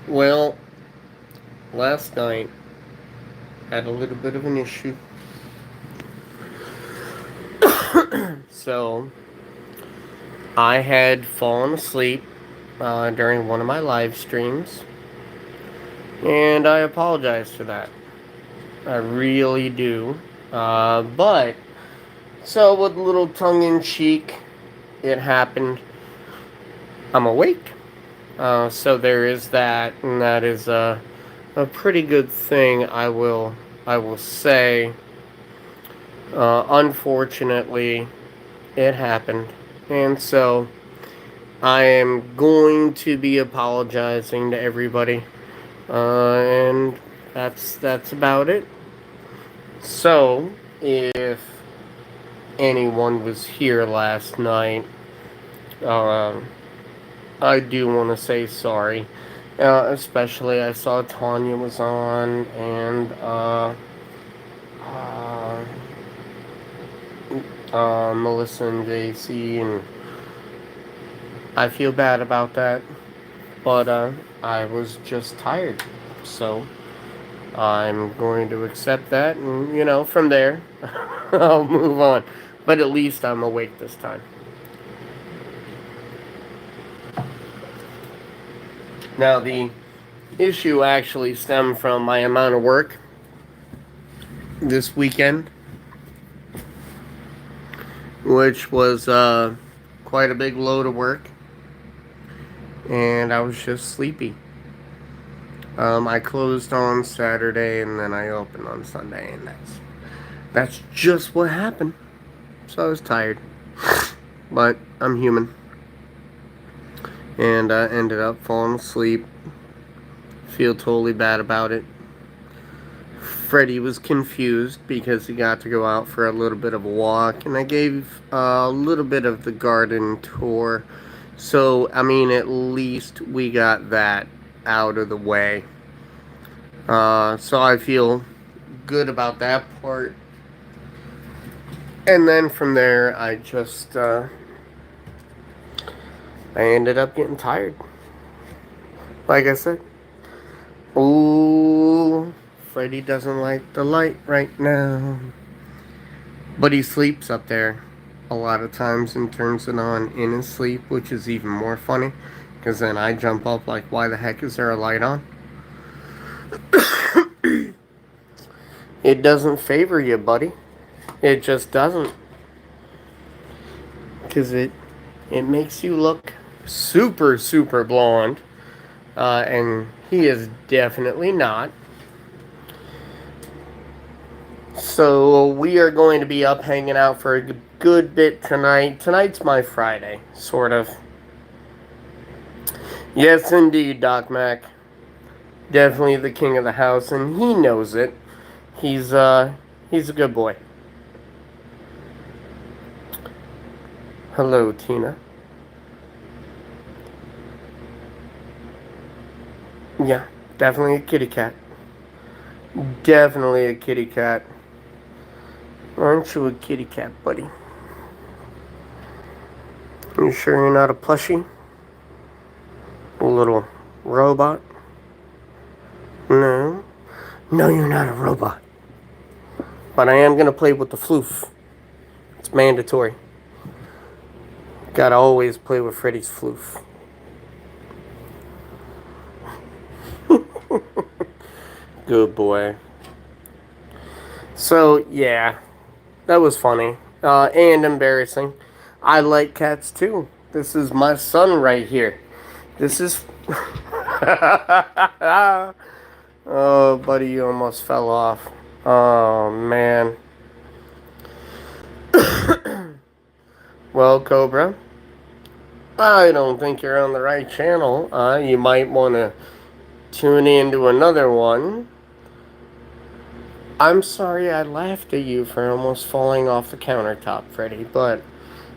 Well, last night had a little bit of an issue. So, I had fallen asleep during one of my live streams, and I apologize for that. I really do. But, so with a little tongue in cheek, it happened. I'm awake. So there is that, and that is a pretty good thing. I will say. Unfortunately, it happened, and so I am going to be apologizing to everybody, and that's about it. So, if anyone was here last night, uh, I do want to say sorry. Especially, I saw Tanya was on, and uh, Melissa and JC, and I feel bad about that. But I was just tired, so I'm going to accept that, and from there, I'll move on. But at least I'm awake this time. Now, the issue actually stemmed from my amount of work this weekend, which was quite a big load of work, and I was just sleepy. I closed on Saturday, and then I opened on Sunday, and that's just what happened. So I was tired, but I'm human, and I ended up falling asleep. Feel totally bad about it. Freddy was confused because he got to go out for a little bit of a walk, and I gave a little bit of the garden tour. So, I mean, at least we got that out of the way. So I feel good about that part. And then from there, I ended up getting tired. Like I said, ooh, Freddy doesn't like the light right now. But he sleeps up there a lot of times and turns it on in his sleep, which is even more funny. Because then I jump up like, why the heck is there a light on? It doesn't favor you, buddy. It just doesn't. Because it makes you look super, super blonde. And he is definitely not. So we are going to be up hanging out for a good bit tonight. Tonight's my Friday, sort of. Yes, indeed, Doc Mac. Definitely the king of the house, and he knows it. He's a good boy. Hello, Tina. Yeah, definitely a kitty cat. Definitely a kitty cat. Aren't you a kitty cat, buddy? You sure you're not a plushie? A little robot? No. No, you're not a robot. But I am going to play with the floof. It's mandatory. Gotta always play with Freddy's floof. Good boy. So, yeah. That was funny. And embarrassing. I like cats too. This is my son right here. This is... Oh, buddy, you almost fell off. Oh, man. Well, Cobra, I don't think you're on the right channel. You might want to tune into another one. I'm sorry I laughed at you for almost falling off the countertop, Freddy, but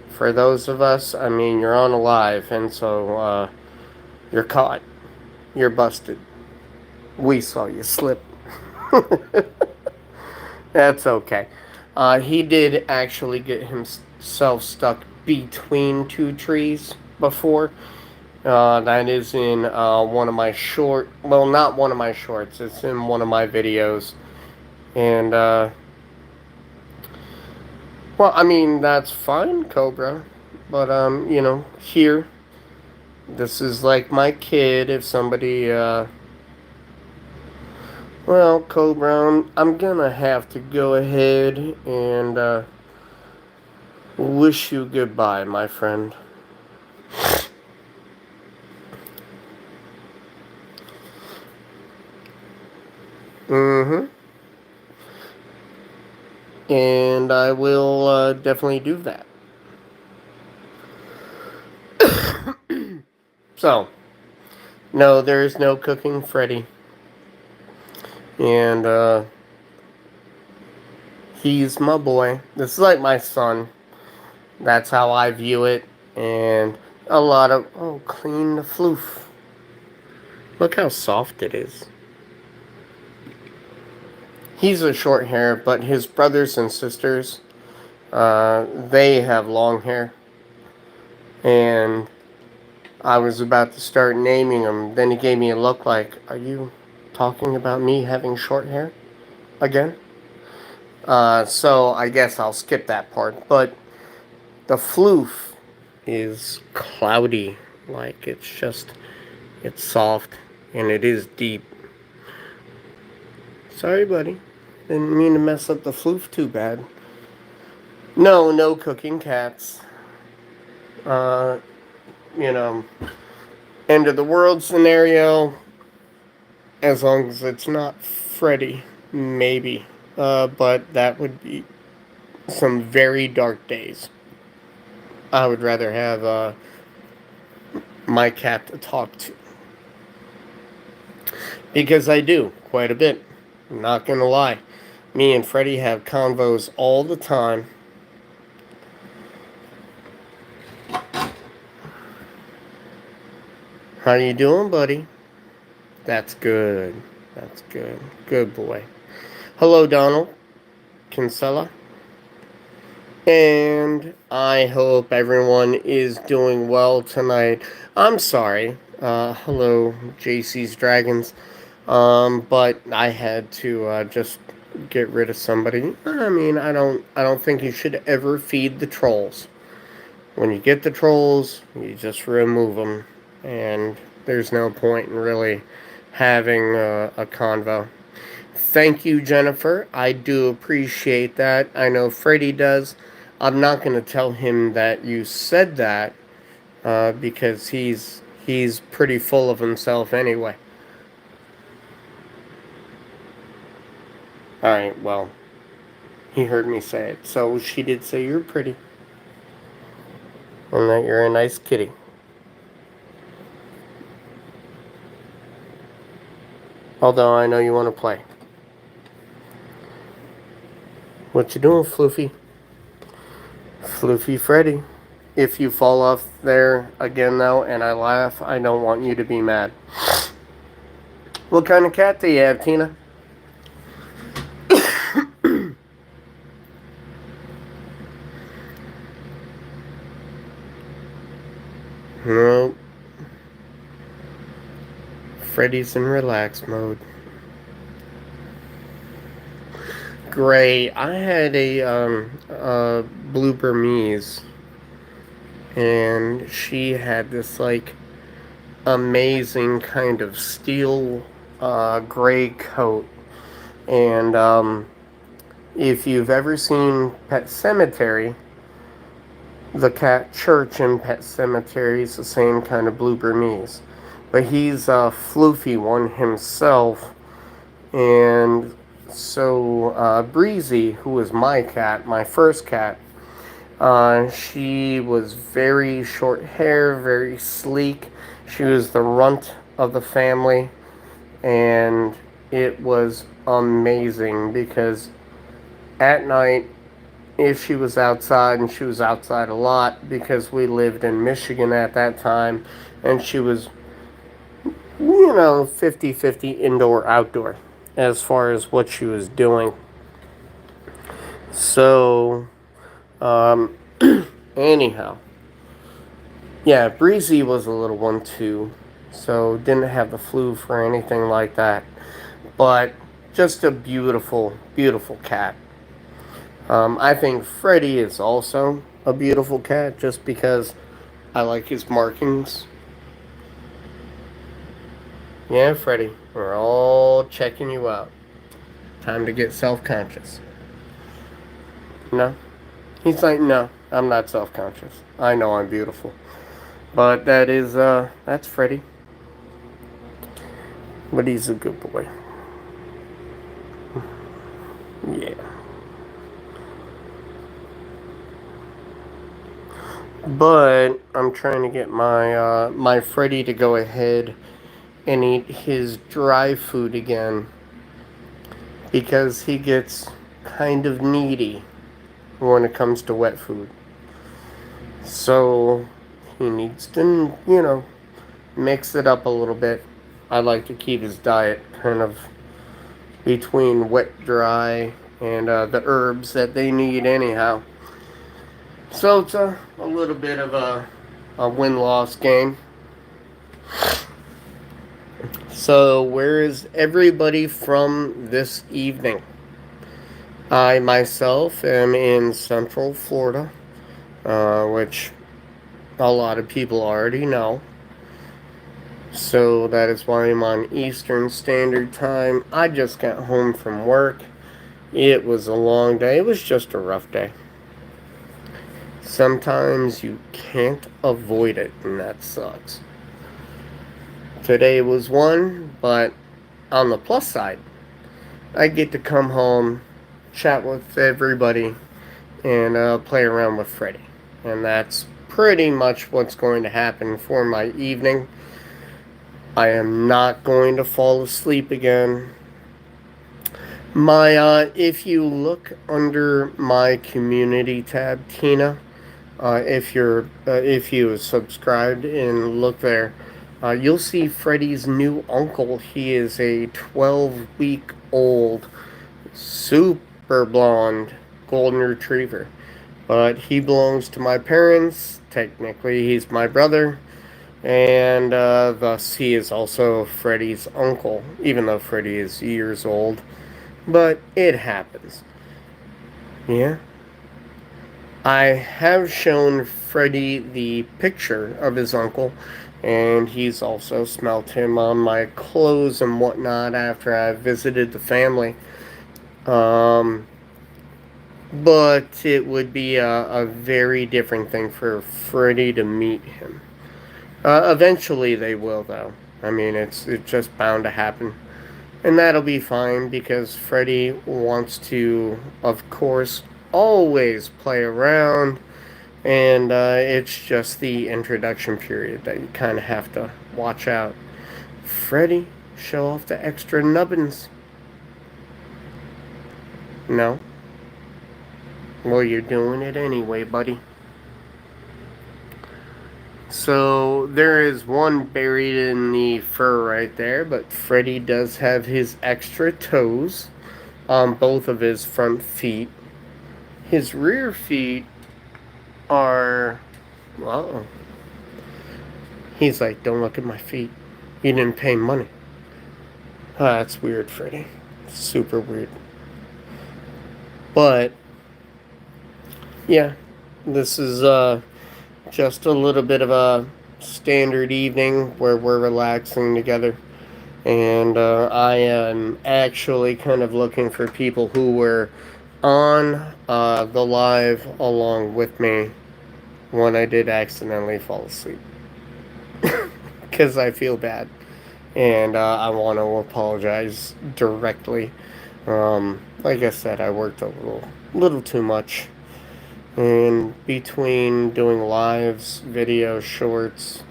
for those of us, I mean, you're on a live, and so you're caught. You're busted. We saw you slip. That's okay. He did actually get himself stuck between two trees before. That is in one of my short. Well, not one of my shorts. It's in one of my videos, and well, I mean that's fine, Cobra. But here, this is like my kid. If somebody, well, Cobra, I'm gonna have to go ahead and wish you goodbye, my friend. Mm-hmm. And I will definitely do that. So, no, there is no cooking Freddy. And he's my boy. This is like my son. That's how I view it. And a lot of, oh, clean the floof. Look how soft it is. He's a short hair, but his brothers and sisters, they have long hair. And I was about to start naming them. Then he gave me a look like, are you talking about me having short hair again? So I guess I'll skip that part. But the floof is cloudy. Like it's soft and it is deep. Sorry, buddy. Didn't mean to mess up the floof too bad. No, no cooking cats. Uh, you know, end of the world scenario. As long as it's not Freddy, maybe. But that would be some very dark days. I would rather have my cat to talk to. Because I do, quite a bit. I'm not gonna lie. Me and Freddy have convos all the time. How you doing, buddy? That's good. That's good. Good boy. Hello, Donald. Kinsella. And I hope everyone is doing well tonight. I'm sorry. Hello, JC's Dragons. But I had to just get rid of somebody. I mean, I don't think you should ever feed the trolls. When you get the trolls, you just remove them, and there's no point in really having a convo. Thank you, Jennifer. I do appreciate that. I know Freddy does. I'm not going to tell him that you said that because he's pretty full of himself anyway. All right, well, he heard me say it, so she did say you're pretty and that you're a nice kitty. Although I know you want to play. What you doing, Floofy? Floofy Freddy. If you fall off there again, though, and I laugh, I don't want you to be mad. What kind of cat do you have, Tina? No. Freddy's in relax mode. Great. I had a Blue Burmese, and she had this like amazing kind of steel gray coat. And if you've ever seen Pet Cemetery, the cat Church in Pet Cemetery is the same kind of Blue Burmese. But he's a floofy one himself. And so Breezy, who was my cat, my first cat, she was very short hair, very sleek. She was the runt of the family. And it was amazing because at night, if she was outside, and she was outside a lot because we lived in Michigan at that time, and she was, 50-50 indoor-outdoor as far as what she was doing. So, Anyhow, yeah, Breezy was a little one too, so didn't have the flu for anything like that. But just a beautiful, beautiful cat. I think Freddy is also a beautiful cat just because I like his markings. Yeah, Freddy, we're all checking you out. Time to get self conscious. No? He's like, no, I'm not self conscious. I know I'm beautiful. But that's Freddy. But he's a good boy. Yeah. But I'm trying to get my Freddy to go ahead and eat his dry food again because he gets kind of needy when it comes to wet food. So he needs to, mix it up a little bit. I like to keep his diet kind of between wet, dry, and the herbs that they need anyhow. So it's a little bit of a win-loss game. So where is everybody from this evening? I myself am in Central Florida, which a lot of people already know. So that is why I'm on Eastern Standard Time. I just got home from work. It was a long day. It was just a rough day. Sometimes you can't avoid it, and that sucks. Today was one, but on the plus side, I get to come home, chat with everybody, and play around with Freddy. And that's pretty much what's going to happen for my evening. I am not going to fall asleep again. If you look under my community tab, Tina, if you subscribed and look there, you'll see Freddy's new uncle. He is a 12-week-old, super blonde golden retriever, but he belongs to my parents. Technically, he's my brother, and thus he is also Freddy's uncle, even though Freddy is years old. But it happens. Yeah. I have shown Freddy the picture of his uncle, and he's also smelt him on my clothes and whatnot after I visited the family. Um, but it would be a very different thing for Freddy to meet him. Eventually they will, though. I mean, it's just bound to happen. And that'll be fine because Freddy wants to, of course, always play around. And it's just the introduction period that you kind of have to watch out. Freddy, show off the extra nubbins. No? Well, you're doing it anyway, buddy. So there is one buried in the fur right there, but Freddy does have his extra toes on both of his front feet. His rear feet are, well, he's like, don't look at my feet. You didn't pay money. That's weird, Freddy. Super weird. But, yeah, this is just a little bit of a standard evening where we're relaxing together. And I am actually kind of looking for people who were on the live along with me when I did accidentally fall asleep. Because I feel bad. And I want to apologize directly. Like I said, I worked a little too much. And between doing lives, video shorts,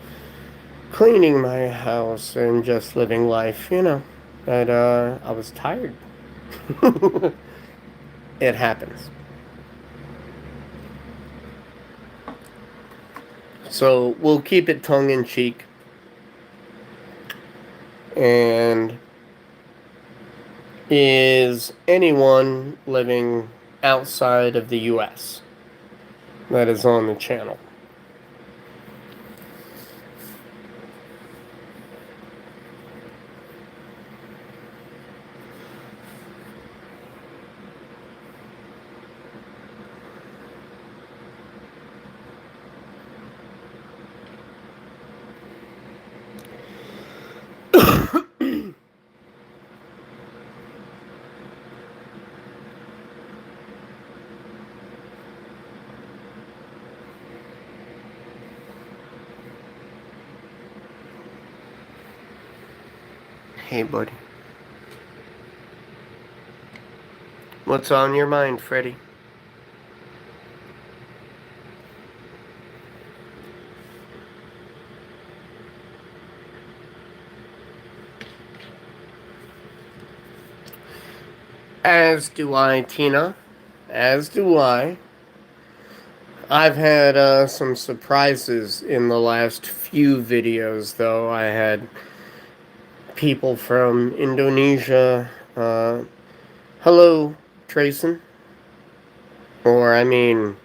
cleaning my house, and just living life, that I was tired. It happens. So we'll keep it tongue in cheek. And is anyone living outside of the US? that is on the channel. Hey, buddy. What's on your mind, Freddy? As do I, Tina. As do I. I've had some surprises in the last few videos, though. I had people from Indonesia. Hello, Trayson. Or, I mean,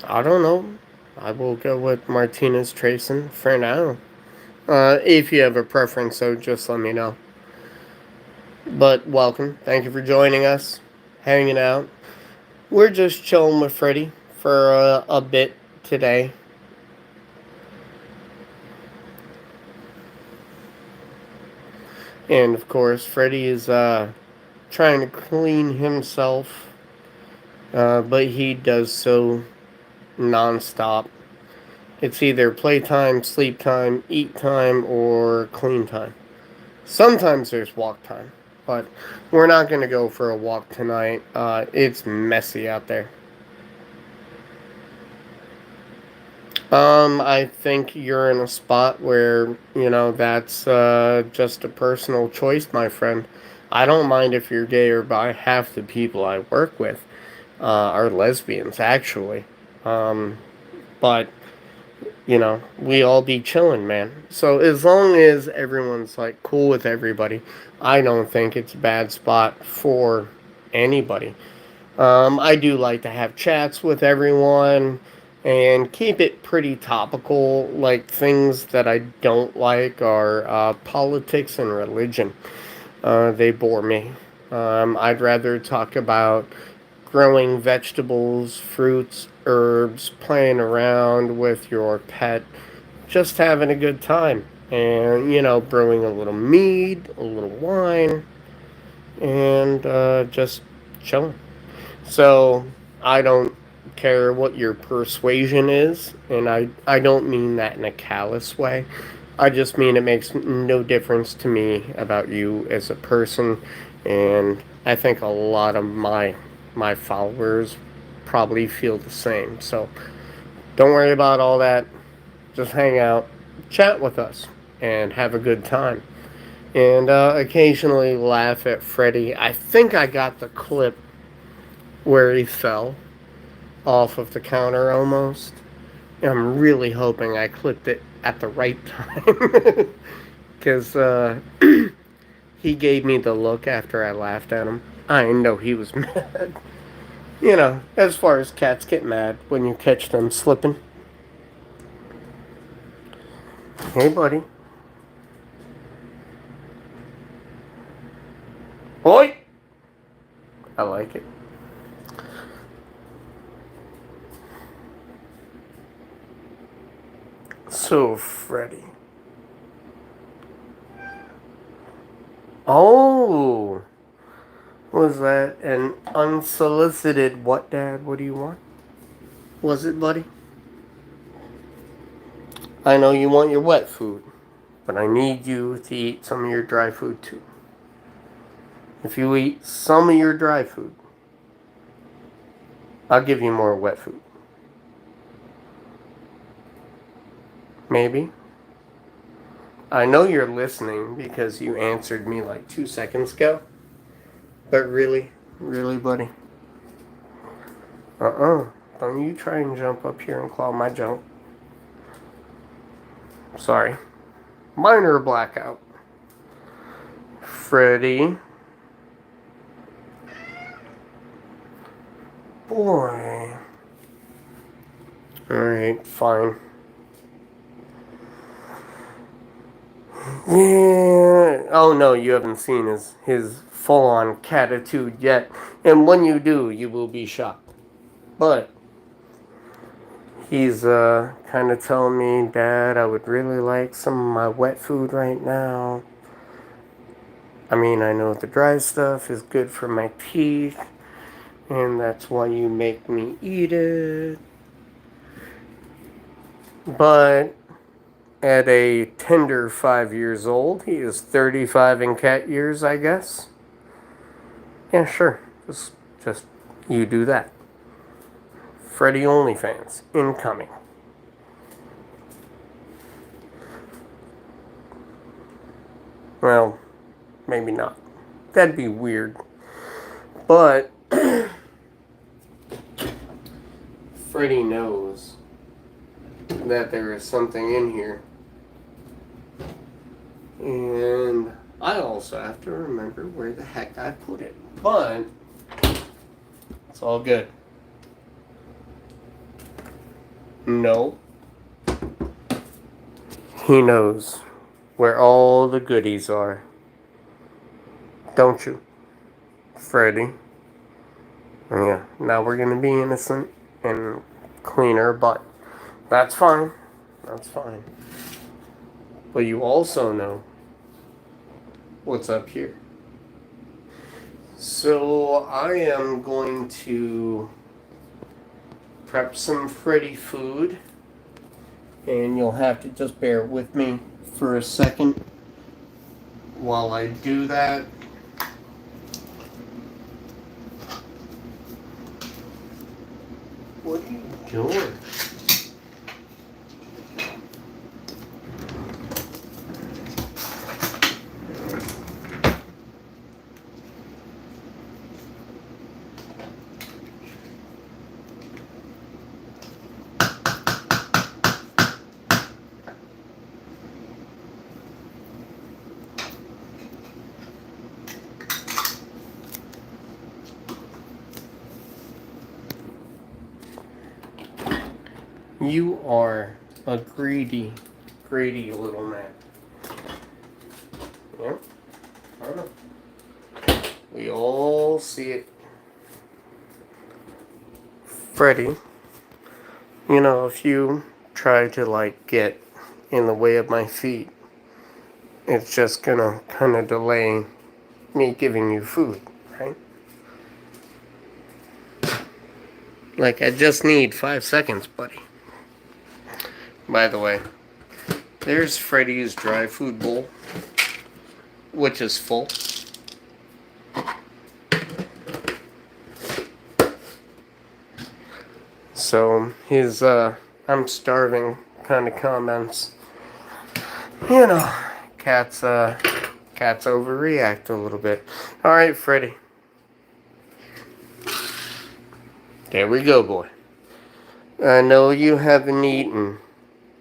I don't know. I will go with Martinez Trayson for now. If you have a preference, so just let me know. But welcome. Thank you for joining us, hanging out. We're just chilling with Freddy for a bit today. And of course, Freddy is trying to clean himself, but he does so nonstop. It's either playtime, sleep time, eat time, or clean time. Sometimes there's walk time, but we're not going to go for a walk tonight. It's messy out there. I think you're in a spot where, that's just a personal choice, my friend. I don't mind if you're gay or bi. Half the people I work with are lesbians, actually. But, we all be chilling, man. So as long as everyone's, like, cool with everybody, I don't think it's a bad spot for anybody. I do like to have chats with everyone and keep it pretty topical. Like, things that I don't like are politics and religion. They bore me. I'd rather talk about growing vegetables, fruits, herbs, playing around with your pet, just having a good time. And, brewing a little mead, a little wine, and just chilling. So I don't care what your persuasion is, and I don't mean that in a callous way. I just mean it makes no difference to me about you as a person, and I think a lot of my followers probably feel the same. So don't worry about all that. Just hang out, chat with us, and have a good time. And occasionally laugh at Freddy. I think I got the clip where he fell off of the counter almost. I'm really hoping I clipped it at the right time. Because he gave me the look after I laughed at him. I know he was mad. As far as cats get mad when you catch them slipping. Hey, buddy. Oi! I like it. So, Freddy. Oh! Was that an unsolicited what, Dad? What do you want? Was it, buddy? I know you want your wet food, but I need you to eat some of your dry food too. If you eat some of your dry food, I'll give you more wet food. Maybe. I know you're listening because you answered me like 2 seconds ago. But really? Really, buddy? Don't you try and jump up here and claw my junk. Sorry. Minor blackout. Freddy. Boy. Alright, fine. Yeah. Oh no, you haven't seen his full-on catitude yet. And when you do, you will be shocked. But he's kind of telling me, Dad, I would really like some of my wet food right now. I mean, I know the dry stuff is good for my teeth, and that's why you make me eat it. But at a tender 5 years old, he is 35 in cat years, I guess. Yeah, sure. Just you do that. Freddy OnlyFans incoming. Well, maybe not. That'd be weird. But Freddy knows that there is something in here. And I also have to remember where the heck I put it. But it's all good. No. He knows where all the goodies are. Don't you, Freddy? Yeah, now we're gonna be innocent and clean our butt. That's fine. That's fine. But you also know what's up here. So I am going to prep some Freddy food. And you'll have to just bear with me for a second while I do that. What are you doing? You are a greedy little man. Yep. I know. We all see it. Freddy, you know, if you try to, like, get in the way of my feet, it's just gonna kind of delay me giving you food, right? Like, I just need 5 seconds, buddy. By the way, there's Freddy's dry food bowl, which is full. So his I'm starving kind of comments, you know, cats overreact a little bit. All right, Freddy. There we go, boy. I know you haven't eaten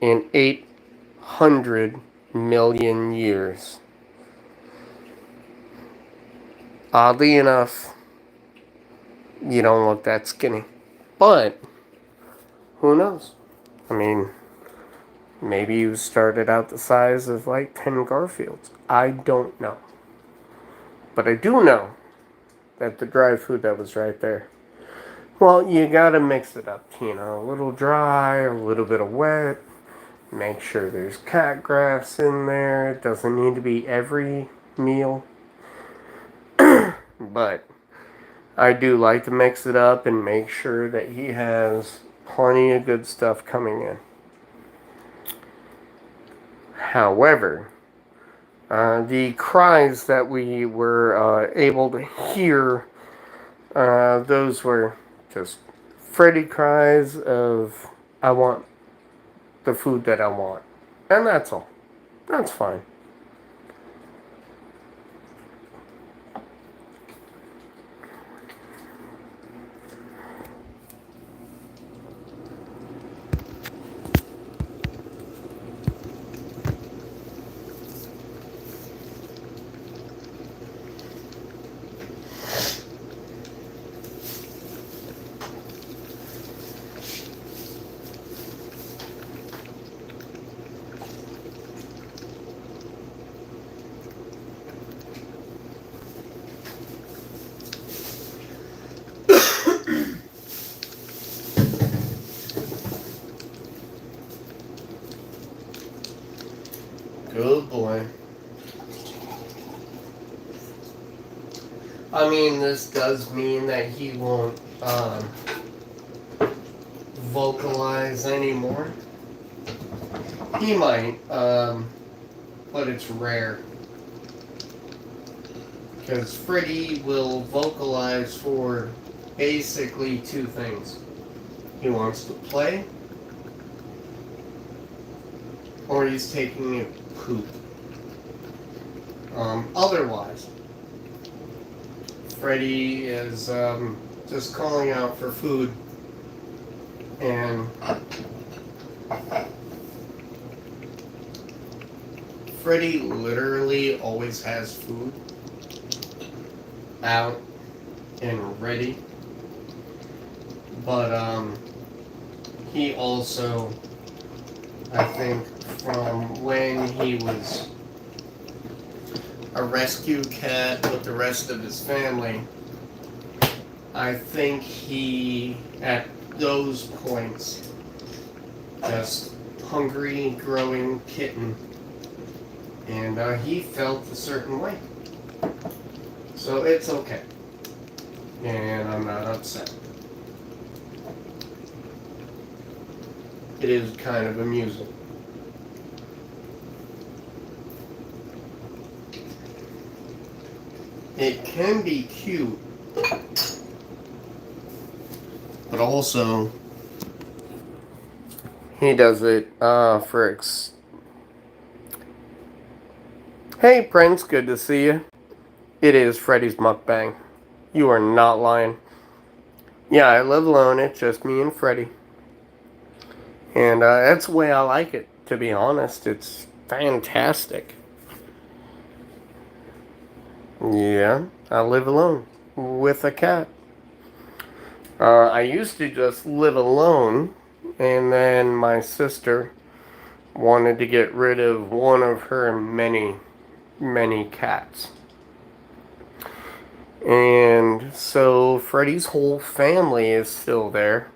in 800 million years. Oddly enough, you don't look that skinny. But who knows? I mean, maybe you started out the size of like 10 Garfields. I don't know. But I do know that the dry food that was right there, well, you gotta mix it up, you know, a little dry, a little bit of wet. Make sure there's cat grass in there. It doesn't need to be every meal. But I do like to mix it up and make sure that he has plenty of good stuff coming in. However, the cries that we were able to hear, those were just Freddy cries of, I want the food that I want. And that's all. That's fine. Good boy. I mean, this does mean that he won't vocalize anymore. He might, but it's rare. Because Freddy will vocalize for basically two things. He wants to play, or he's taking a poop. Otherwise, Freddy is just calling out for food, and Freddy literally always has food out and ready, but he also, I think, from when he was a rescue cat with the rest of his family, I think he, at those points, just hungry, growing kitten, and he felt a certain way. So it's okay, and I'm not upset. It is kind of amusing. It can be cute, but also he does it for Hey Prince, good to see you. It is Freddy's mukbang. You are not lying. Yeah, I live alone. It's just me and Freddy. And that's the way I like it, to be honest. It's fantastic. Yeah, I live alone with a cat. I used to just live alone, and then my sister wanted to get rid of one of her many, many cats. And so Freddy's whole family is still there.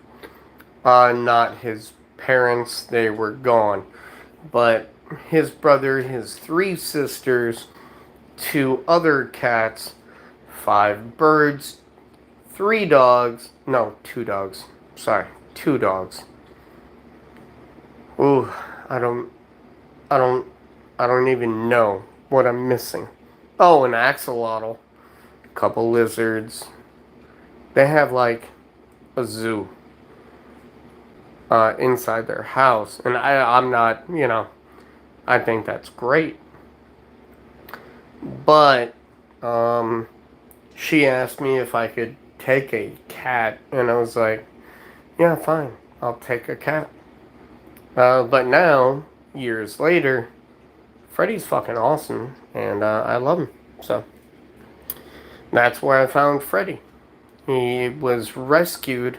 Not his parents, they were gone. But his brother, his three sisters, two other cats, 5 birds, 3 dogs. No, 2 dogs. Sorry, 2 dogs. Ooh, I don't even know what I'm missing. Oh, an axolotl, a couple lizards. They have like a zoo inside their house, and I'm not, I think that's great. But she asked me if I could take a cat, and I was like, yeah, fine, I'll take a cat. But now, years later, Freddy's fucking awesome, and I love him. So that's where I found Freddy. He was rescued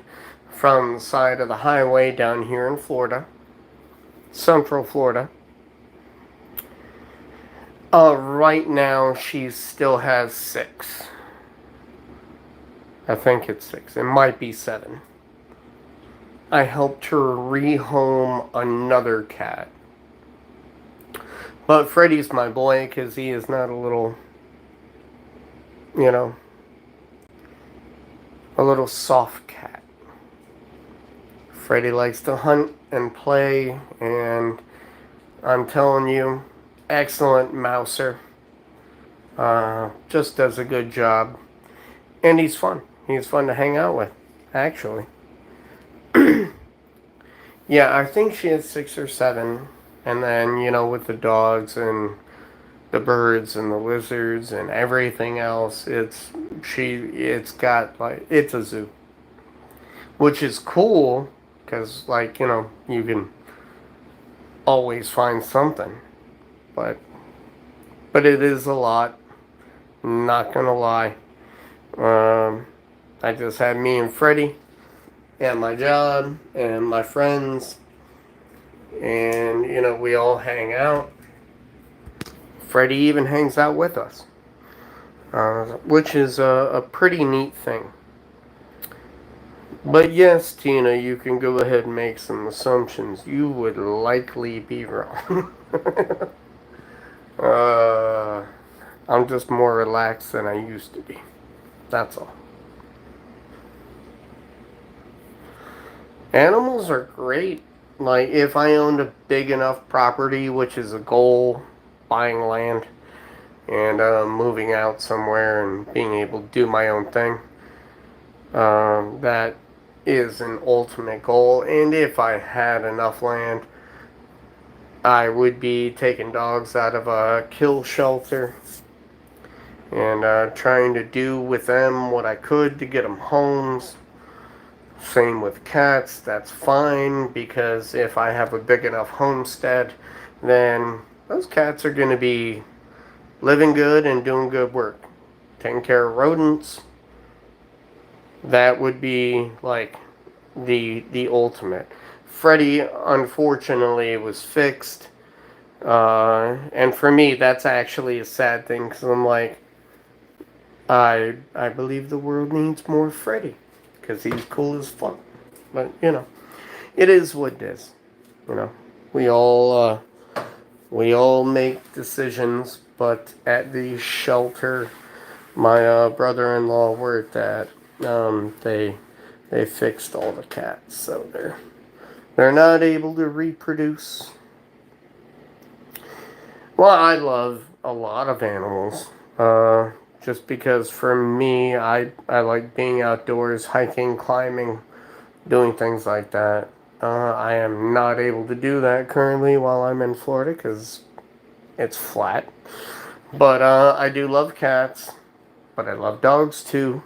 from the side of the highway down here in Florida, Central Florida. Right now, she still has 6. I think it's 6. It might be 7. I helped her rehome another cat. But Freddy's my boy because he is not a little, a little soft cat. Freddy likes to hunt and play, and I'm telling you, excellent mouser. Just does a good job. And he's fun. He's fun to hang out with, actually. Yeah, I think she has 6 or 7. And then, with the dogs and the birds and the lizards and everything else, it's got, like, it's a zoo. Which is cool, because, like, you can always find something. But it is a lot. Not gonna lie. I just had me and Freddy and my job and my friends, and we all hang out. Freddy even hangs out with us, which is a pretty neat thing. But yes, Tina, you can go ahead and make some assumptions. You would likely be wrong. Uh, I'm just more relaxed than I used to be. That's all. Animals are great. Like, if I owned a big enough property, which is a goal, buying land and moving out somewhere and being able to do my own thing, that is an ultimate goal. And if I had enough land, I would be taking dogs out of a kill shelter and trying to do with them what I could to get them homes. Same with cats, that's fine because if I have a big enough homestead, then those cats are going to be living good and doing good work. Taking care of rodents, that would be like the ultimate. Freddy, unfortunately, was fixed. And for me, that's actually a sad thing because I'm like, I believe the world needs more Freddy because he's cool as fuck. But it is what it is. You know, we all we all make decisions. But at the shelter, my brother-in-law worked at, they fixed all the cats, so they're not able to reproduce. Well, I love a lot of animals. Just because for me, I like being outdoors, hiking, climbing, doing things like that. I am not able to do that currently while I'm in Florida because it's flat. But I do love cats, but I love dogs too.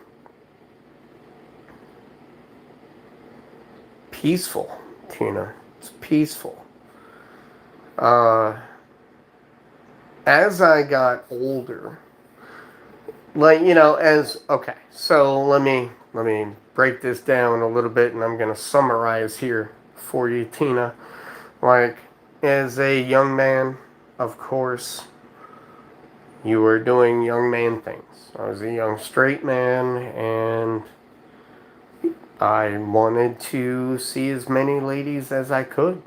Peaceful, Tina. It's peaceful. Uh, as I got older, like as okay, so let me break this down a little bit, and I'm gonna summarize here for you, Tina. Like, as a young man, of course, you were doing young man things. I was a young straight man, and I wanted to see as many ladies as I could.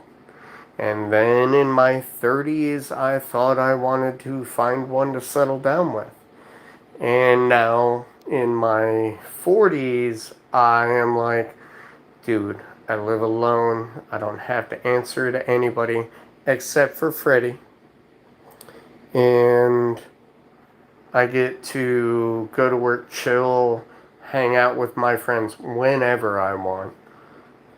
And then in my 30s, I thought I wanted to find one to settle down with. And now in my 40s, I am like, dude, I live alone. I don't have to answer to anybody except for Freddy. And I get to go to work, chill, hang out with my friends whenever I want.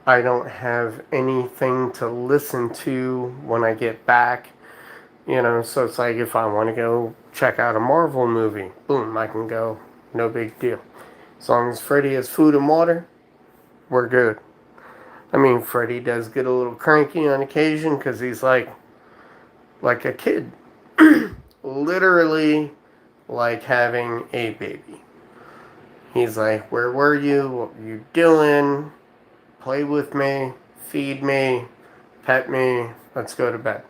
I don't have anything to listen to when I get back. So it's like if I want to go check out a Marvel movie, boom, I can go. No big deal. As long as Freddy has food and water, we're good. I mean, Freddy does get a little cranky on occasion because he's like a kid. Literally like having a baby. He's like, where were you? What were you doing? Play with me, feed me, pet me, let's go to bed.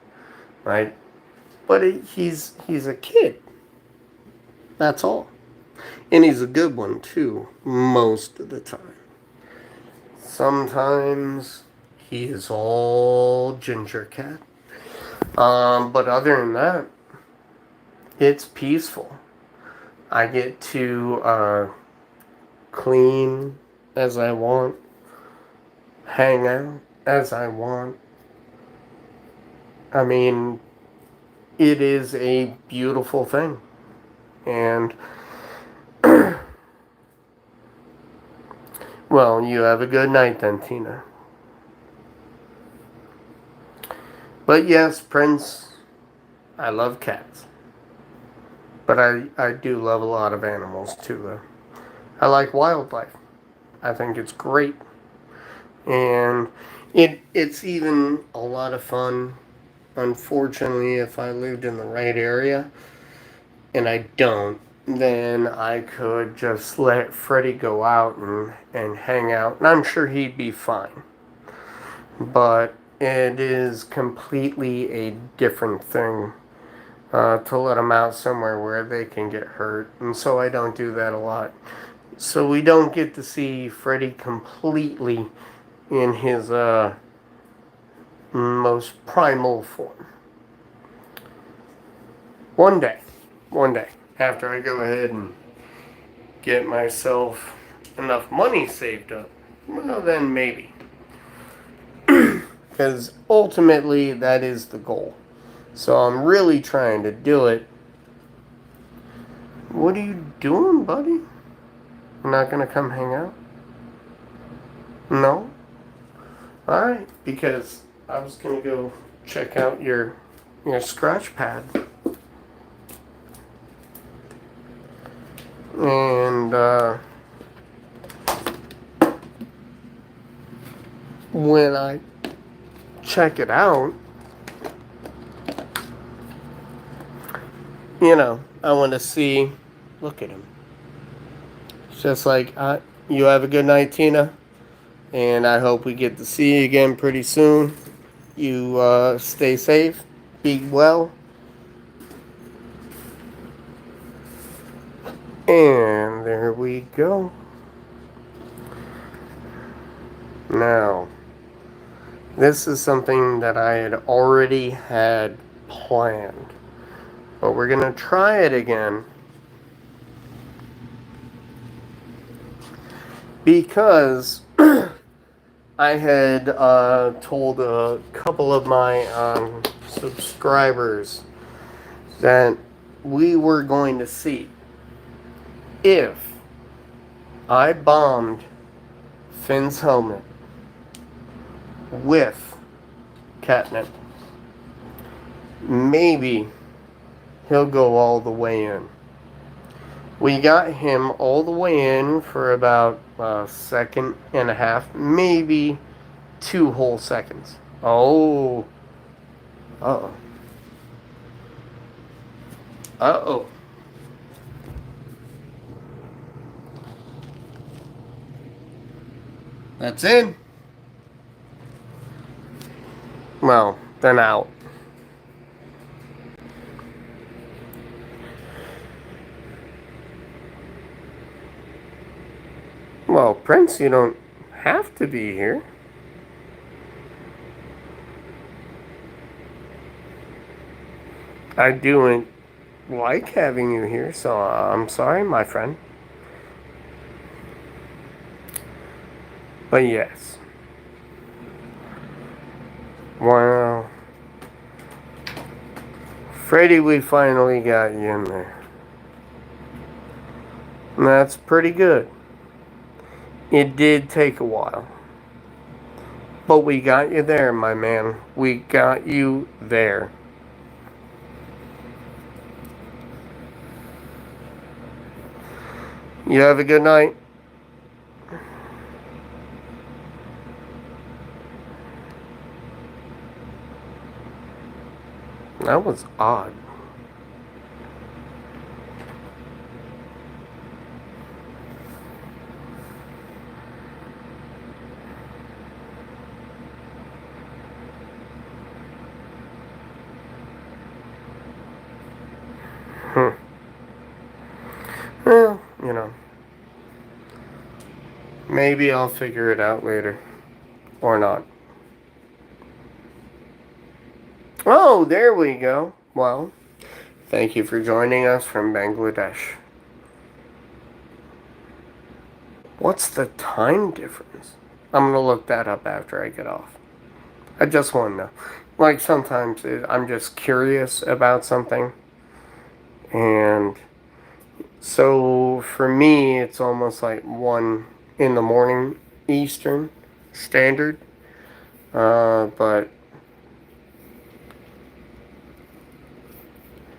Right? But he's a kid. That's all. And he's a good one too, most of the time. Sometimes he is all ginger cat. But other than that, it's peaceful. I get to clean as I want, hang out as I want. I mean, it is a beautiful thing. And, well, you have a good night then, Tina. But yes, Prince, I love cats. But I do love a lot of animals too, though. I like wildlife. I think it's great. And it's even a lot of fun. Unfortunately, if I lived in the right area, and I don't, then I could just let Freddy go out and hang out. And I'm sure he'd be fine. But it is completely a different thing to let them out somewhere where they can get hurt. And so I don't do that a lot. So we don't get to see Freddy completely in his most primal form. One day. One day. After I go ahead and get myself enough money saved up, well, then maybe. Because ultimately, that is the goal. So I'm really trying to do it. What are you doing, buddy? You're not going to come hang out? No? Alright, because I was going to go check out your scratch pad. And, when I check it out, I want to see. Look at him. It's just like, you have a good night, Tina. And I hope we get to see you again pretty soon. You stay safe. Be well. And there we go. Now, this is something that I had already had planned. But we're going to try it again. Because I had told a couple of my subscribers that we were going to see if I bombed Finn's helmet with catnip. Maybe he'll go all the way in. We got him all the way in for about a second and a half, maybe 2 whole seconds. Oh. Uh-oh. Uh-oh. That's in. Well, then out. Well, Prince, you don't have to be here. I do like having you here, so I'm sorry, my friend. But yes. Well, Freddy, we finally got you in there. And that's pretty good. It did take a while. But we got you there, my man. We got you there. You have a good night. That was odd. Well, maybe I'll figure it out later. Or not. Oh, there we go. Well, thank you for joining us from Bangladesh. What's the time difference? I'm going to look that up after I get off. I just want to know. Like, sometimes I'm just curious about something. And so, for me, it's almost like 1 in the morning Eastern Standard. But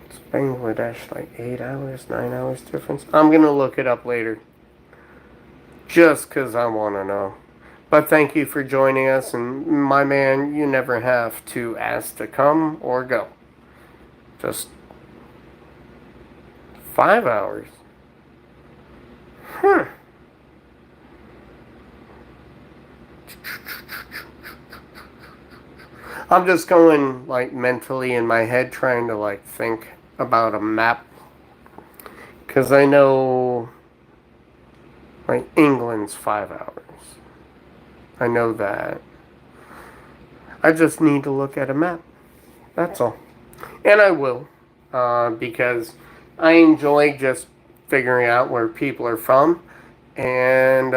it's Bangladesh, like 8 hours, 9 hours difference. I'm going to look it up later. Just because I want to know. But thank you for joining us. And my man, you never have to ask to come or go. Just 5 hours. I'm just going, like, mentally in my head trying to, like, think about a map. Because I know, like, England's 5 hours. I know that. I just need to look at a map. That's all. And I will. because I enjoy just figuring out where people are from, and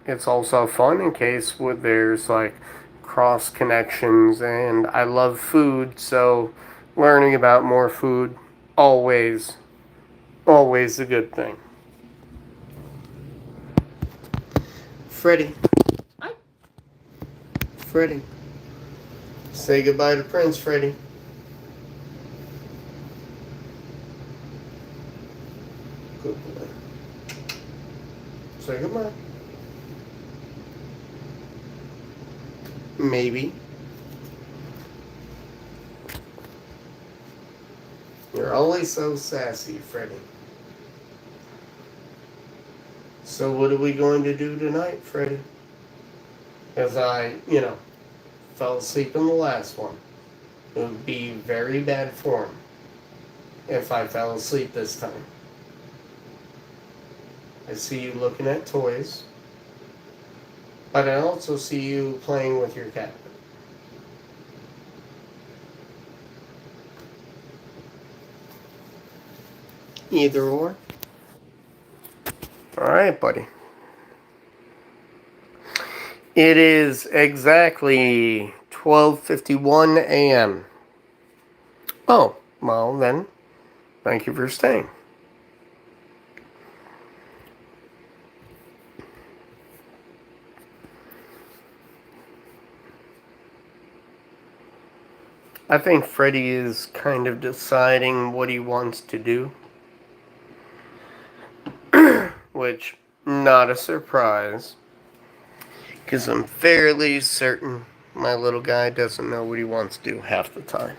it's also fun in case there's like cross connections, and I love food, so learning about more food always always a good thing. Freddy, Freddy, say goodbye to Prince, Freddy. Good boy. Say goodbye. Maybe. You're always so sassy, Freddy. So what are we going to do tonight, Freddy? Because I fell asleep in the last one. It would be very bad form if I fell asleep this time. I see you looking at toys, but I also see you playing with your cat. Either or. All right, buddy. It is exactly 12:51 a.m. Oh, well then, thank you for staying. I think Freddy is kind of deciding what he wants to do, which, not a surprise, because I'm fairly certain my little guy doesn't know what he wants to do half the time.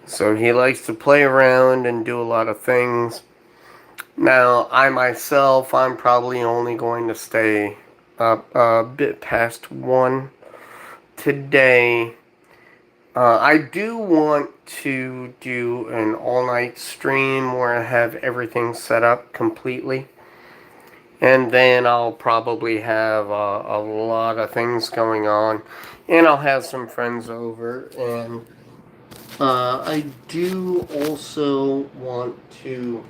So he likes to play around and do a lot of things. Now, I myself, I'm probably only going to stay up a bit past 1 today. I do want to do an all-night stream where I have everything set up completely. And then I'll probably have a lot of things going on. And I'll have some friends over. And I do also want to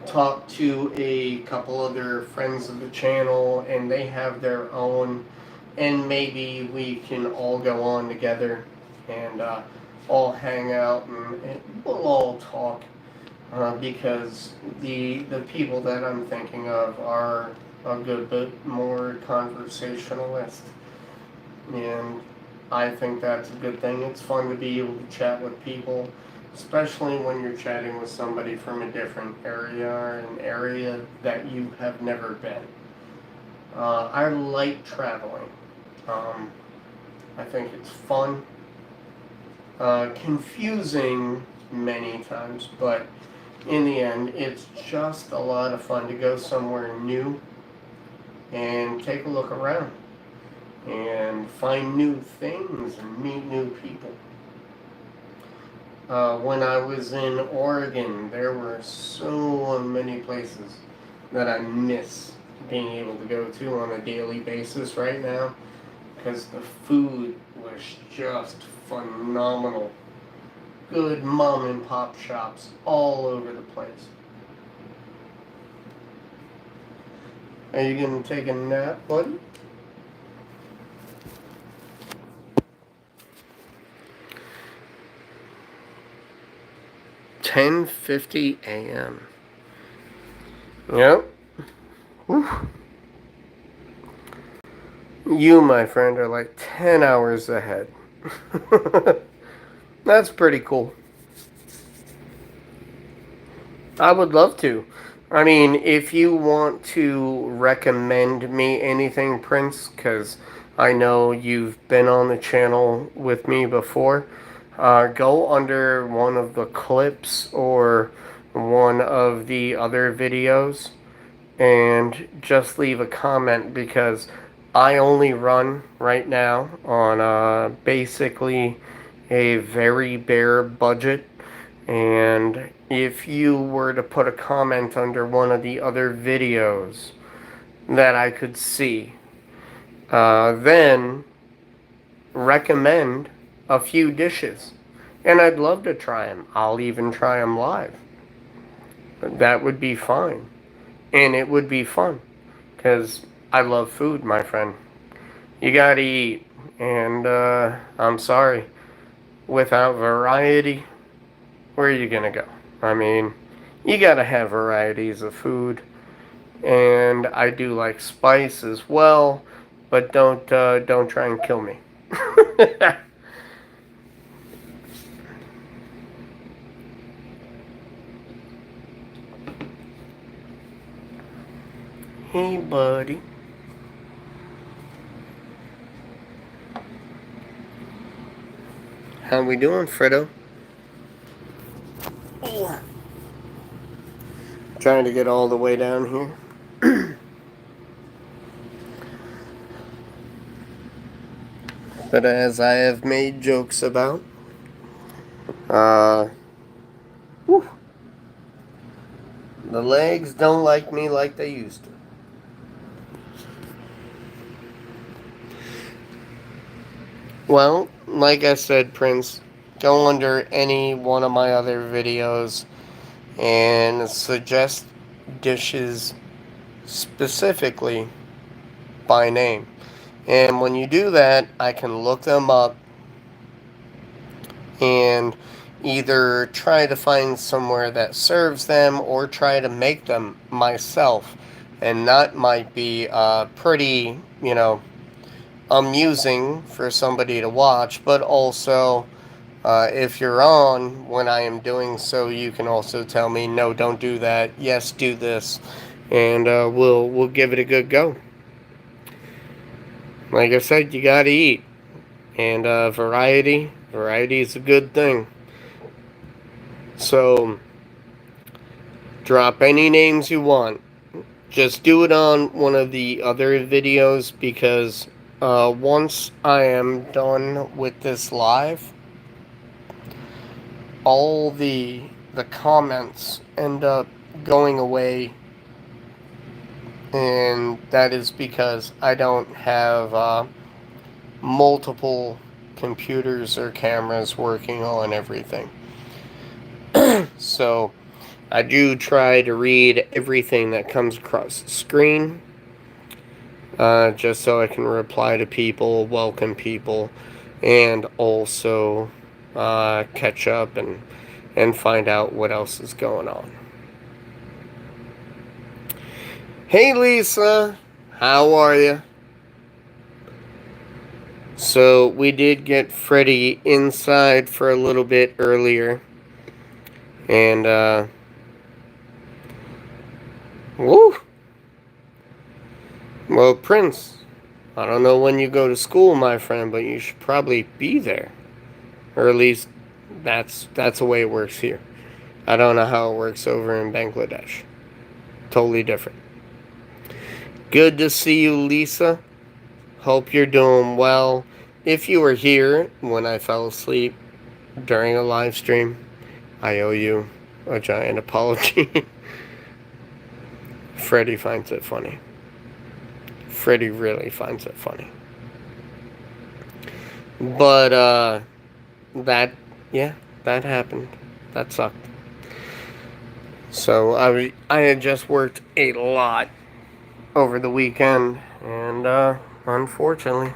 talk to a couple other friends of the channel, and they have their own, and maybe we can all go on together and all hang out, and we'll all talk, because the people that I'm thinking of are a good bit more conversationalist, and I think that's a good thing. It's fun to be able to chat with people, especially when you're chatting with somebody from a different area or an area that you have never been. I like traveling. I think it's fun. Confusing many times, but in the end, it's just a lot of fun to go somewhere new and take a look around and find new things and meet new people. When I was in Oregon, there were so many places that I miss being able to go to on a daily basis right now, because the food was just phenomenal. Good mom and pop shops all over the place. Are you going to take a nap, buddy? $10:50 a.m. Yep. Whew. You, my friend, are like 10 hours ahead. That's pretty cool. I would love to. I mean, if you want to recommend me anything, Prince, because I know you've been on the channel with me before, go under one of the clips or one of the other videos and just leave a comment, because I only run right now on basically a very bare budget, and if you were to put a comment under one of the other videos that I could see, then recommend a few dishes. And I'd love to try them. I'll even try them live. That would be fine. And it would be fun. Because I love food, my friend. You gotta eat. And I'm sorry. Without variety, where are you gonna go? I mean, you gotta have varieties of food. And I do like spice as well. But don't try and kill me. Hey, buddy. How we doing, Fredo? Trying to get all the way down here. But as I have made jokes about, uh, whew, the legs don't like me like they used to. Well, like I said, Prince, go under any one of my other videos and suggest dishes specifically by name. And when you do that, I can look them up and either try to find somewhere that serves them or try to make them myself. And that might be pretty, amusing for somebody to watch, but also if you're on when I am doing so, you can also tell me, no, don't do that. Yes, do this, and we'll give it a good go. Like I said, you gotta eat, and variety is a good thing. So drop any names you want. Just do it on one of the other videos because once I am done with this live, all the comments end up going away, and that is because I don't have multiple computers or cameras working on everything. So I do try to read everything that comes across the screen, just so I can reply to people, welcome people, and also catch up and find out what else is going on. Hey Lisa, how are you? So we did get Freddy inside for a little bit earlier, and woo. Well, Prince, I don't know when you go to school, my friend, but you should probably be there, or at least that's the way it works here. I don't know how it works over in Bangladesh. Totally different. Good to see you, Lisa. Hope you're doing well. If you were here when I fell asleep during a live stream, I owe you a giant apology. Freddy finds it funny. Freddy really finds it funny. But, that happened. That sucked. So I had just worked a lot over the weekend, and unfortunately,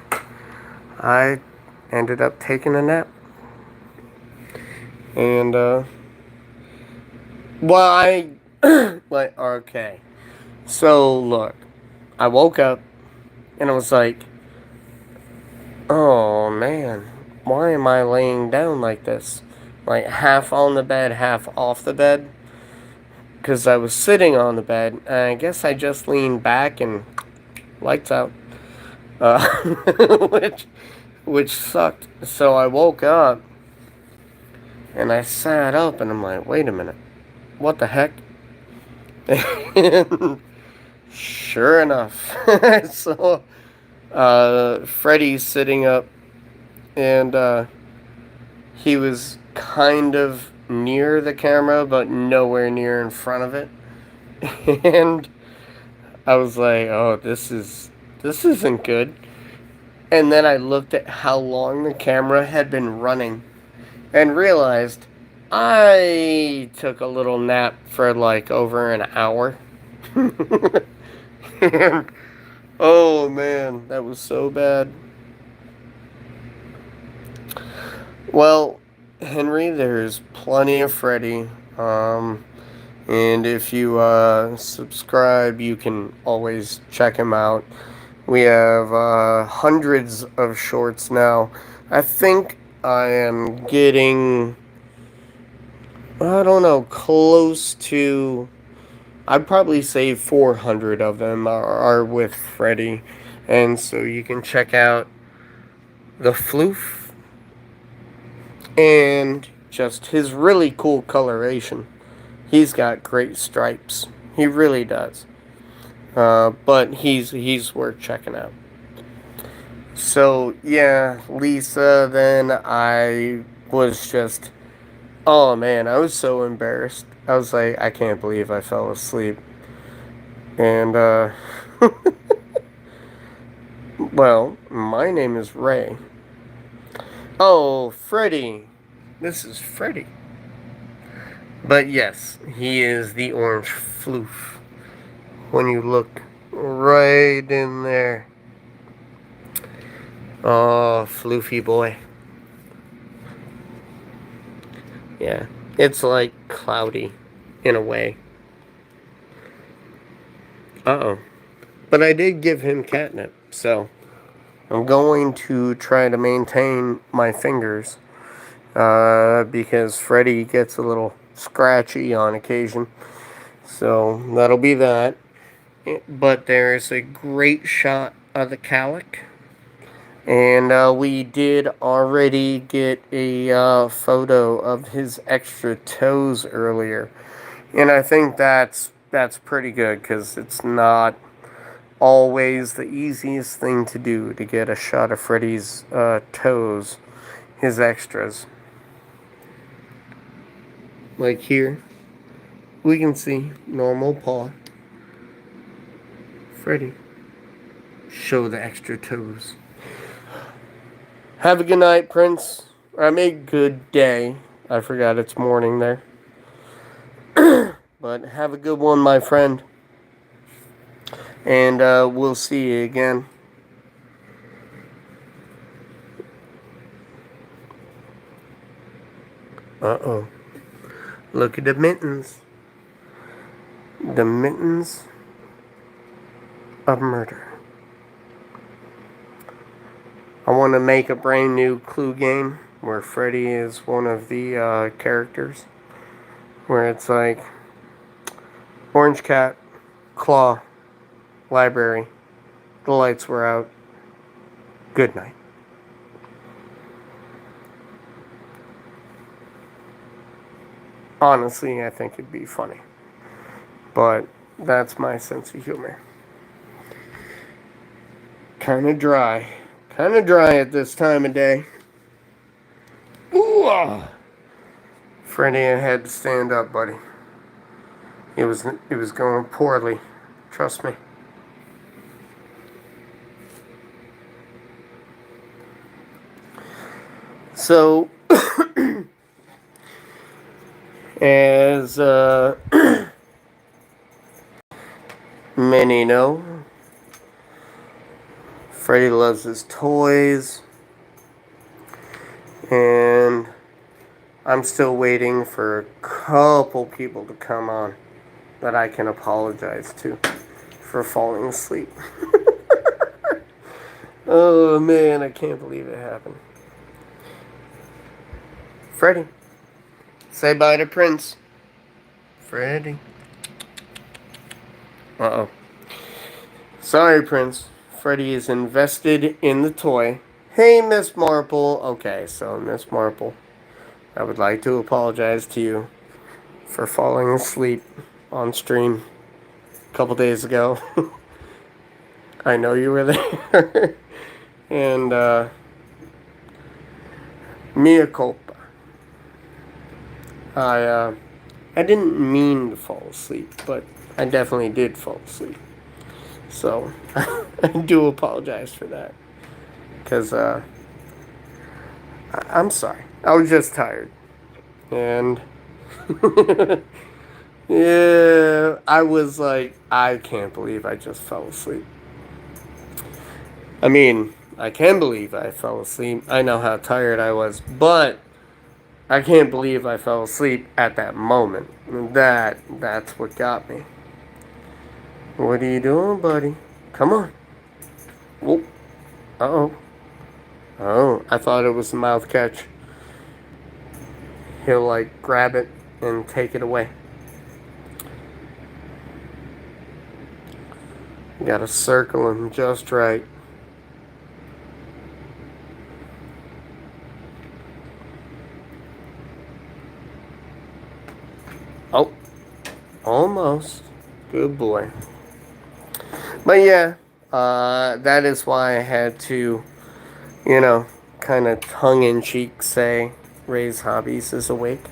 I ended up taking a nap. And okay. So look, I woke up and I was like, oh man, why am I laying down like this? Like half on the bed, half off the bed. Because I was sitting on the bed, and I guess I just leaned back and lights out. Uh, which sucked. So I woke up and I sat up and I'm like, wait a minute, what the heck? And sure enough, so Freddy's sitting up, and he was kind of near the camera, but nowhere near in front of it. And I was like, oh, this isn't good. And then I looked at how long the camera had been running, and realized I took a little nap for like over an hour. And, oh man, that was so bad. Well, Henry, there's plenty of Freddy. And if you subscribe, you can always check him out. We have hundreds of shorts now. I think I am getting, I don't know, close to, I'd probably say 400 of them are with Freddy. And so you can check out the floof and just his really cool coloration. He's got great stripes. He really does. But he's worth checking out. So yeah, Lisa. Then I was just, oh man, I was so embarrassed. I was like, I can't believe I fell asleep. And well, my name is Ray. Oh, Freddy. This is Freddy. But yes, he is the orange floof. When you look right in there. Oh, floofy boy. Yeah, it's like cloudy in a way. Uh-oh. But I did give him catnip, so I'm going to try to maintain my fingers because Freddy gets a little scratchy on occasion. So that'll be that. But there's a great shot of the calic. And we did already get a photo of his extra toes earlier. And I think that's pretty good because it's not always the easiest thing to do to get a shot of Freddy's toes, his extras. Like here, we can see normal paw. Freddy, show the extra toes. Have a good night, Prince. I mean, good day. I forgot it's morning there. But have a good one, my friend. And we'll see you again. Uh-oh. Look at the mittens. The mittens of murder. I want to make a brand new clue game where Freddy is one of the characters. Where it's like orange cat, claw, library, the lights were out, good night. Honestly, I think it'd be funny. But that's my sense of humor. Kind of dry. Kind of dry at this time of day. Ooh! Freddy had to stand up, buddy. It was going poorly. Trust me. So, as many know, Freddy loves his toys, and I'm still waiting for a couple people to come on that I can apologize to for falling asleep. Oh man, I can't believe it happened. Freddy, say bye to Prince. Freddy. Uh-oh. Sorry, Prince. Freddy is invested in the toy. Hey, Miss Marple. Okay, so Miss Marple, I would like to apologize to you for falling asleep on stream a couple days ago. I know you were there. And, mea culpa. I didn't mean to fall asleep, but I definitely did fall asleep. So, I do apologize for that. Because, I'm sorry. I was just tired. And yeah, I was like, I can't believe I just fell asleep. I mean, I can believe I fell asleep. I know how tired I was, but I can't believe I fell asleep at that moment. That's what got me. What are you doing, buddy? Come on. Oh, uh-oh. Oh, I thought it was a mouth catch. He'll like grab it and take it away. You gotta circle him just right. Oh, almost. Good boy. But yeah, that is why I had to, you know, kind of tongue in cheek say Ray's Hobbies is awake.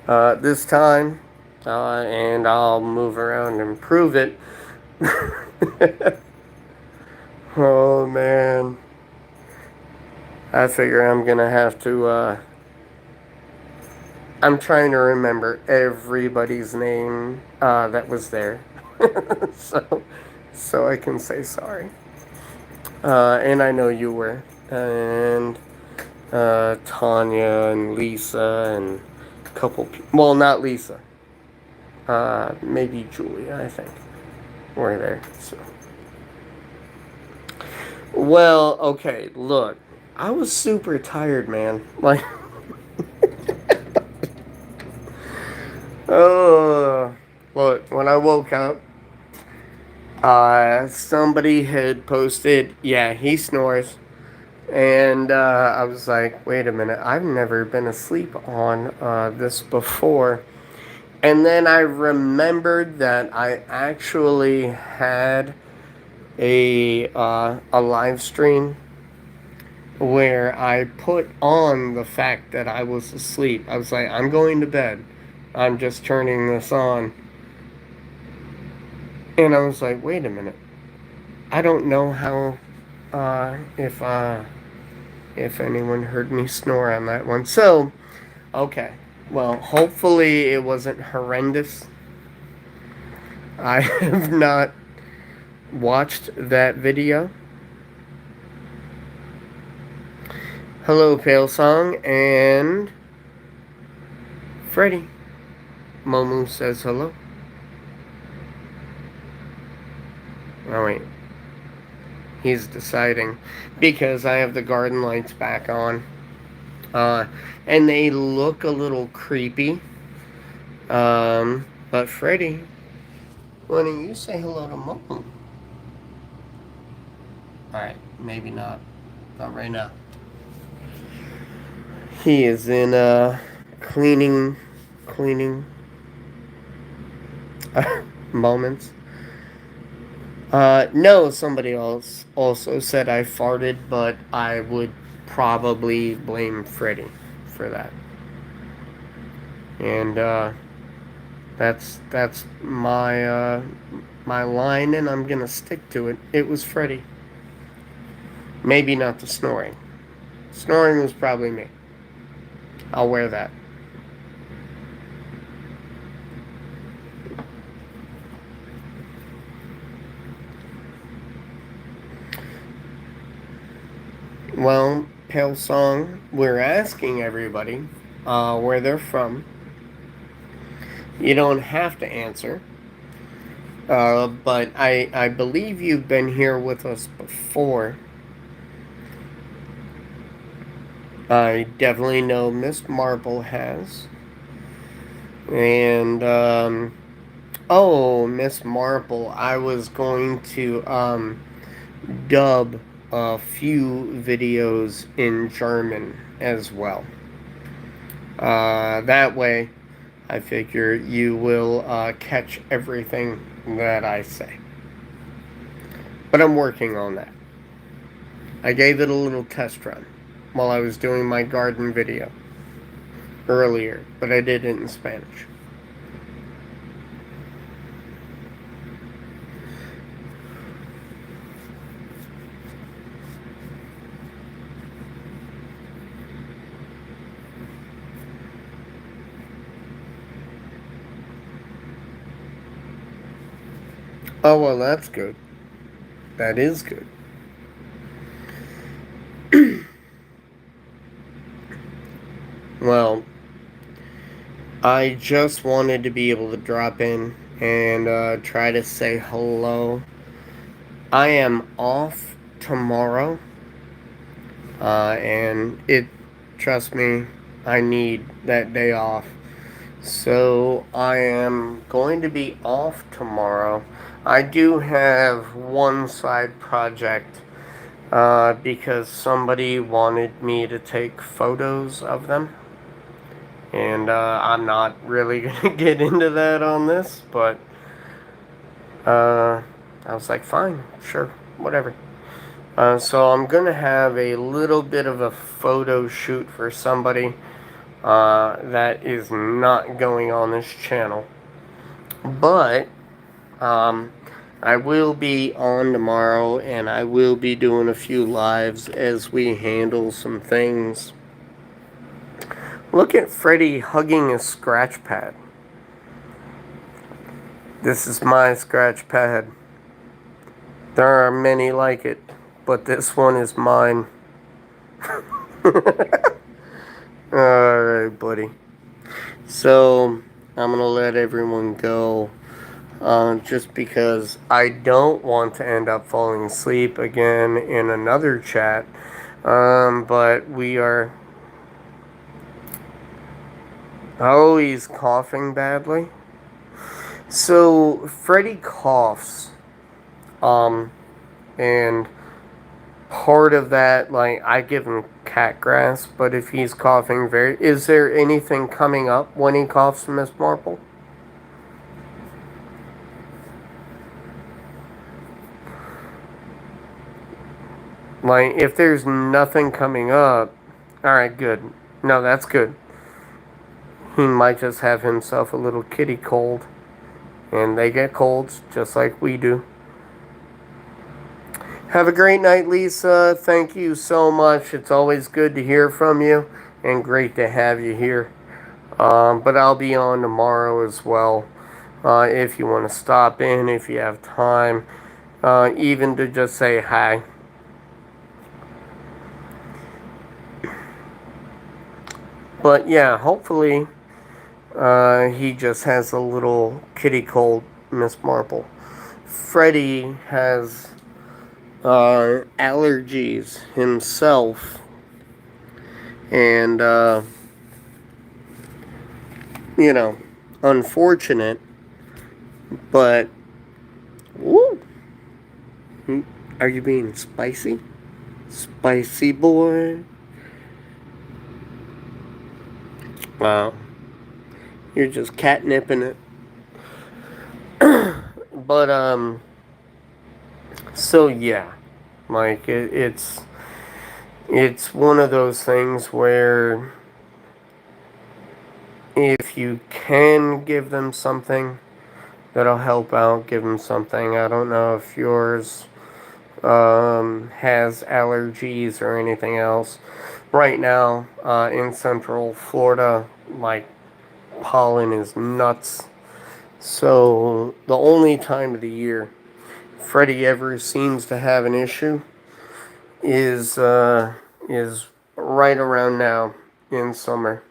This time, and I'll move around and prove it. Oh man. I figure I'm gonna have to, I'm trying to remember everybody's name that was there. so, so I can say sorry. And I know you were. And Tanya and Lisa and a couple people. Well, not Lisa. Maybe Julia, I think. Were there. So. Well, okay, look. I was super tired, man. Like, oh, look, when I woke up, somebody had posted, yeah, he snores. And I was like, wait a minute, I've never been asleep on this before. And then I remembered that I actually had a live stream where I put on the fact that I was asleep. I was like, I'm going to bed. I'm just turning this on. And I was like, wait a minute. I don't know how, if anyone heard me snore on that one. So, okay. Well, hopefully it wasn't horrendous. I have not watched that video. Hello, Pale Song, and Freddy. Momu says hello. Oh, wait. He's deciding because I have the garden lights back on. And they look a little creepy. But Freddy, why don't you say hello to Momu? Alright, maybe not. Not right now. He is in, cleaning moments. No, somebody else also said I farted, but I would probably blame Freddy for that. And that's my my line, and I'm gonna stick to it. It was Freddy. Maybe not the snoring. Snoring was probably me. I'll wear that. Well, Pale Song, we're asking everybody where they're from. You don't have to answer. But I believe you've been here with us before. I definitely know Miss Marple has. And, oh, Miss Marple, I was going to dub a few videos in German as well. That way, I figure you will catch everything that I say. But I'm working on that. I gave it a little test run while I was doing my garden video earlier, but I did it in Spanish. Oh, well, that's good. That is good. Well, I just wanted to be able to drop in and try to say hello. I am off tomorrow, and trust me, I need that day off. So I am going to be off tomorrow. I do have one side project because somebody wanted me to take photos of them. And I'm not really going to get into that on this, but I was like, fine, sure, whatever. So I'm going to have a little bit of a photo shoot for somebody that is not going on this channel. But um, I will be on tomorrow, and I will be doing a few lives as we handle some things. Look at Freddy hugging his scratch pad. This is my scratch pad. There are many like it, but this one is mine. Alright, buddy. So, I'm gonna let everyone go. Just because I don't want to end up falling asleep again in another chat. But we are. Oh, he's coughing badly. So, Freddy coughs. And part of that, like, I give him cat grass, but if he's coughing is there anything coming up when he coughs, Miss Marple? Like, if there's nothing coming up, alright, good. No, that's good. He might just have himself a little kitty cold. And they get colds just like we do. Have a great night, Lisa. Thank you so much. It's always good to hear from you and great to have you here. But I'll be on tomorrow as well. If you want to stop in, if you have time, even to just say hi. But yeah, hopefully he just has a little kitty cold, Miss Marple. Freddy has allergies himself, and you know, unfortunate, but woo, are you being spicy? Spicy boy. Wow, you're just catnipping it. But so yeah, like it's one of those things where if you can give them something that'll help out, give them something. I don't know if yours has allergies or anything else. Right now, in Central Florida, like, pollen is nuts. So the only time of the year Freddy ever seems to have an issue is right around now in summer.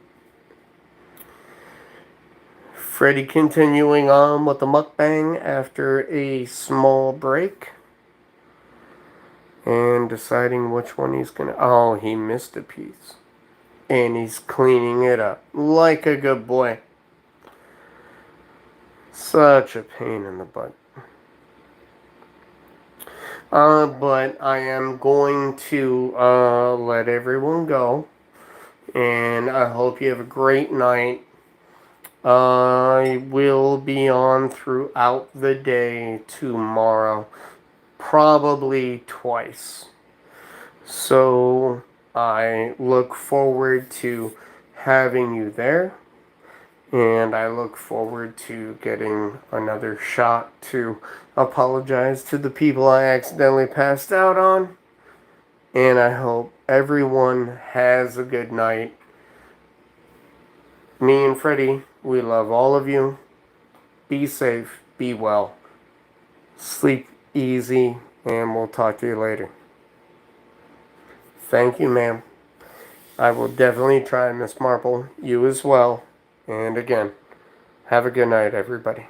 Freddy continuing on with the mukbang after a small break. And deciding which one he's gonna... Oh, he missed a piece. And he's cleaning it up. Like a good boy. Such a pain in the butt. But I am going to let everyone go. And I hope you have a great night. I will be on throughout the day tomorrow. Probably twice. So I look forward to having you there. And I look forward to getting another shot to apologize to the people I accidentally passed out on. And I hope everyone has a good night. Me and Freddy, we love all of you. Be safe. Be well. Sleep easy, and we'll talk to you later. Thank you, ma'am. I will definitely try, Miss Marple. You as well. And again, have a good night, everybody.